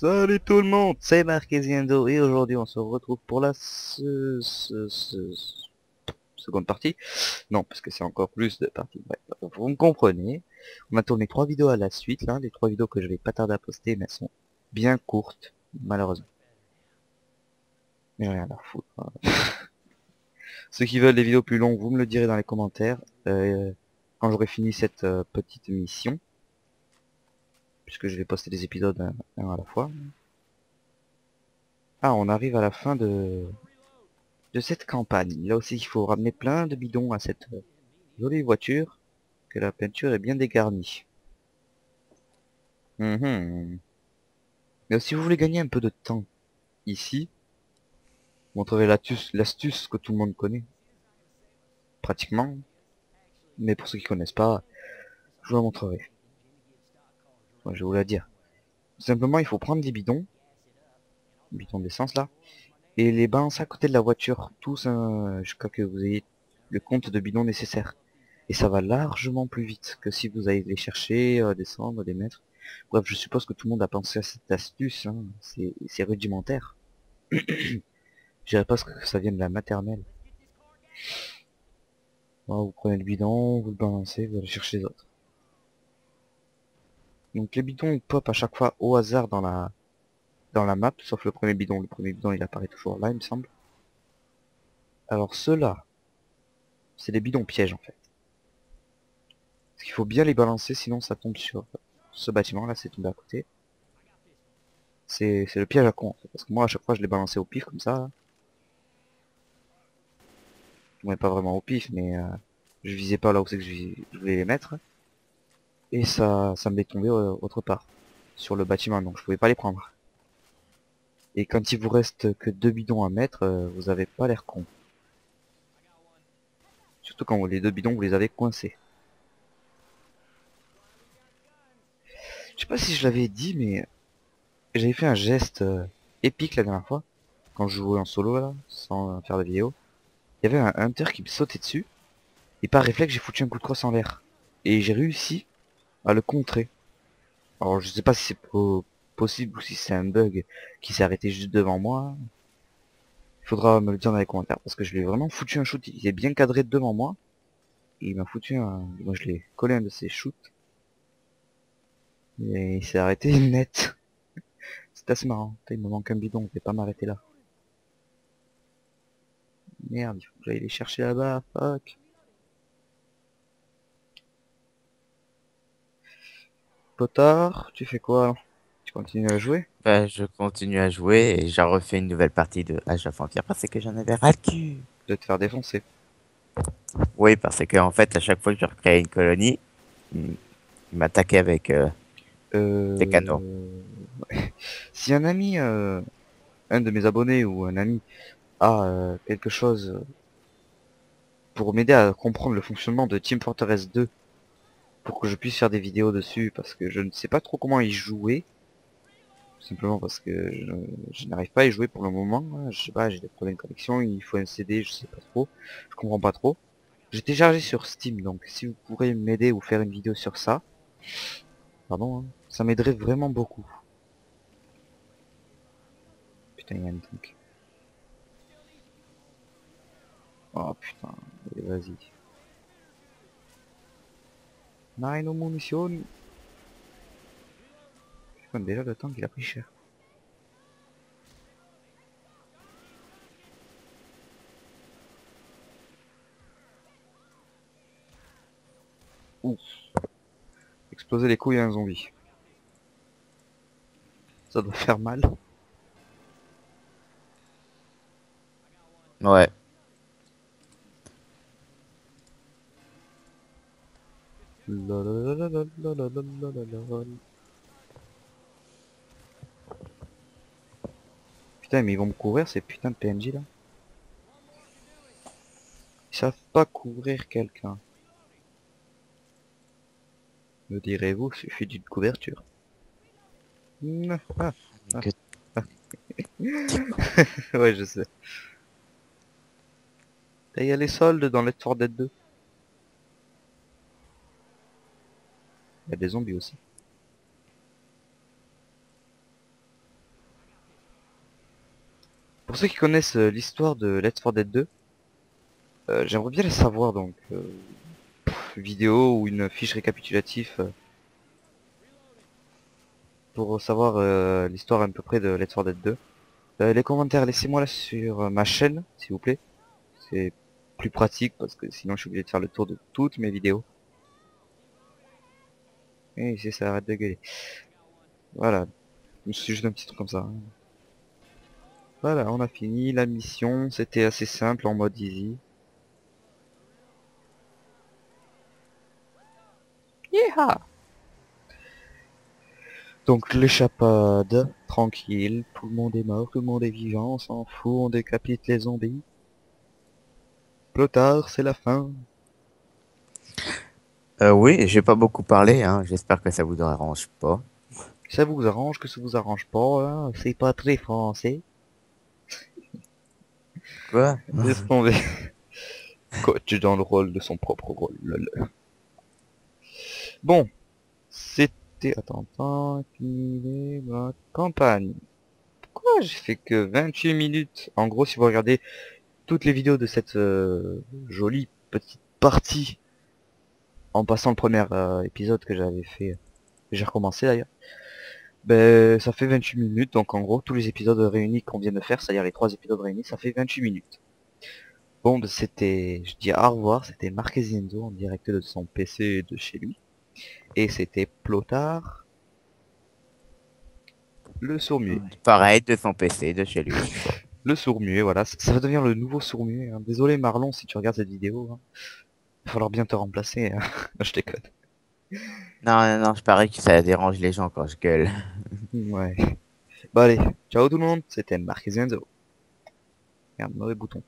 Salut tout le monde, c'est Marquesiendo et aujourd'hui on se retrouve pour la seconde partie. Non, parce que c'est encore plus de parties. Bref, vous me comprenez. On a tourné 3 vidéos à la suite là, les 3 vidéos que je vais pas tarder à poster, mais elles sont bien courtes, malheureusement. Mais rien à foutre, hein. Ceux qui veulent des vidéos plus longues, vous me le direz dans les commentaires quand j'aurai fini cette petite mission, puisque je vais poster des épisodes un à la fois. Ah, on arrive à la fin de cette campagne. Là aussi, il faut ramener plein de bidons à cette jolie voiture, que la peinture est bien dégarnie. Mais si vous voulez gagner un peu de temps ici, vous montrerai l'astuce que tout le monde connaît, pratiquement. Mais pour ceux qui connaissent pas, je vous la montrerai. Ouais, je vais vous la dire. Tout simplement, il faut prendre des bidons d'essence là, et les balancer à côté de la voiture, tous jusqu'à que vous ayez le compte de bidons nécessaire. Et ça va largement plus vite que si vous allez les chercher, descendre, les mettre. Bref, je suppose que tout le monde a pensé à cette astuce, hein. C'est rudimentaire. Je dirais pas que ça vient de la maternelle. Voilà, vous prenez le bidon, vous le balancez, vous allez chercher les autres. Donc les bidons ils pop à chaque fois au hasard dans la map, sauf le premier bidon. Le premier bidon il apparaît toujours là, il me semble. Alors ceux-là, c'est des bidons pièges en fait. Parce qu'il faut bien les balancer, sinon ça tombe sur ce bâtiment là, c'est tombé à côté. C'est le piège à con en fait. Parce que moi à chaque fois je les balançais au pif comme ça, là. Ouais, pas vraiment au pif, mais je visais pas là où c'est que je voulais les mettre. Et ça me les tombait autre part, sur le bâtiment, donc je pouvais pas les prendre. Et quand il vous reste que 2 bidons à mettre, vous avez pas l'air con. Surtout quand les 2 bidons, vous les avez coincés. Je sais pas si je l'avais dit, mais j'avais fait un geste épique la dernière fois, quand je jouais en solo là, sans faire de vidéo. Il y avait un hunter qui me sautait dessus, et par réflexe j'ai foutu un coup de crosse en l'air. Et j'ai réussi à le contrer. Alors je sais pas si c'est possible ou si c'est un bug qui s'est arrêté juste devant moi. Il faudra me le dire dans les commentaires parce que je lui ai vraiment foutu un shoot. Il est bien cadré devant moi. Et il m'a foutu un... Moi je l'ai collé un de ses shoots. Et il s'est arrêté net. C'est assez marrant. Putain, il me manque un bidon, je vais pas m'arrêter là. Merde, il faut que j'aille les chercher là-bas. Fuck. Potard, tu fais quoi? Tu continues à jouer? Ben, je continue à jouer et j'ai refait une nouvelle partie de Age of Empires parce que j'en avais ras le cul. De te faire défoncer. Oui, parce que en fait, à chaque fois que je recréais une colonie, il, il m'attaquait avec des canons. Ouais. Si un ami, un de mes abonnés ou un ami a quelque chose pour m'aider à comprendre le fonctionnement de Team Fortress 2 pour que je puisse faire des vidéos dessus parce que je ne sais pas trop comment y jouer, tout simplement parce que je n'arrive pas à y jouer pour le moment, hein. Je sais pas, j'ai des problèmes de connexion, il faut un CD, je sais pas trop, je comprends pas trop. J'ai téléchargé sur Steam, donc si vous pourrez m'aider ou faire une vidéo sur ça, pardon, hein, ça m'aiderait vraiment beaucoup. Putain, il y a un truc. Oh putain, allez, vas-y. Nine no munitions. Putain, déjà le temps qu'il a pris cher. Ouh, exploser les couilles à un zombie. Ça doit faire mal. Ouais. Lolololololololololol. Putain, mais ils vont me couvrir ces putains de PNJ là. Ils savent pas couvrir quelqu'un. Me direz-vous, suffit d'une couverture. Ah, ah, Que ah. Ouais, je sais. Il y a les soldes dans Left 4 Dead 2. Il y a des zombies aussi. Pour ceux qui connaissent l'histoire de Left 4 Dead 2, j'aimerais bien la savoir, donc vidéo ou une fiche récapitulative pour savoir l'histoire à peu près de Left 4 Dead 2. Les commentaires, laissez-moi là sur ma chaîne, s'il vous plaît. C'est plus pratique parce que sinon je suis obligé de faire le tour de toutes mes vidéos. Et ici ça arrête de gueuler. Voilà, c'est juste un petit truc comme ça, hein. Voilà, on a fini la mission, c'était assez simple en mode easy. Yeeha! Donc l'échappade, tranquille, tout le monde est mort, tout le monde est vivant, on s'en fout, on décapite les zombies. Plus tard, c'est la fin. Oui, j'ai pas beaucoup parlé, hein. J'espère que ça vous dérange pas. Ça vous arrange, que ça vous arrange pas, hein, c'est pas très français. Quoi? Laisse tomber. Coach dans le rôle de son propre rôle, lol. Bon, c'était... Attends, fini la campagne. Pourquoi j'ai fait que 28 minutes? En gros, si vous regardez toutes les vidéos de cette jolie petite partie, en passant le premier épisode que j'avais fait, que j'ai recommencé d'ailleurs, ben ça fait 28 minutes, donc en gros tous les épisodes réunis qu'on vient de faire, c'est-à-dire les 3 épisodes réunis, ça fait 28 minutes. Bon, ben, c'était, je dis au revoir, c'était Marquezinho en direct de son PC et de chez lui, et c'était Plotard, le sourd-muet. Pareil, de son PC, de chez lui. Le sourd-muet, voilà, ça va devenir le nouveau sourd-muet, hein. Désolé Marlon si tu regardes cette vidéo, hein. Il va falloir bien te remplacer, hein. Je déconne. Non, non, non, je parie que ça dérange les gens quand je gueule. Ouais. Bah allez, ciao tout le monde, c'était Marquezinho. Merde, mauvais bouton.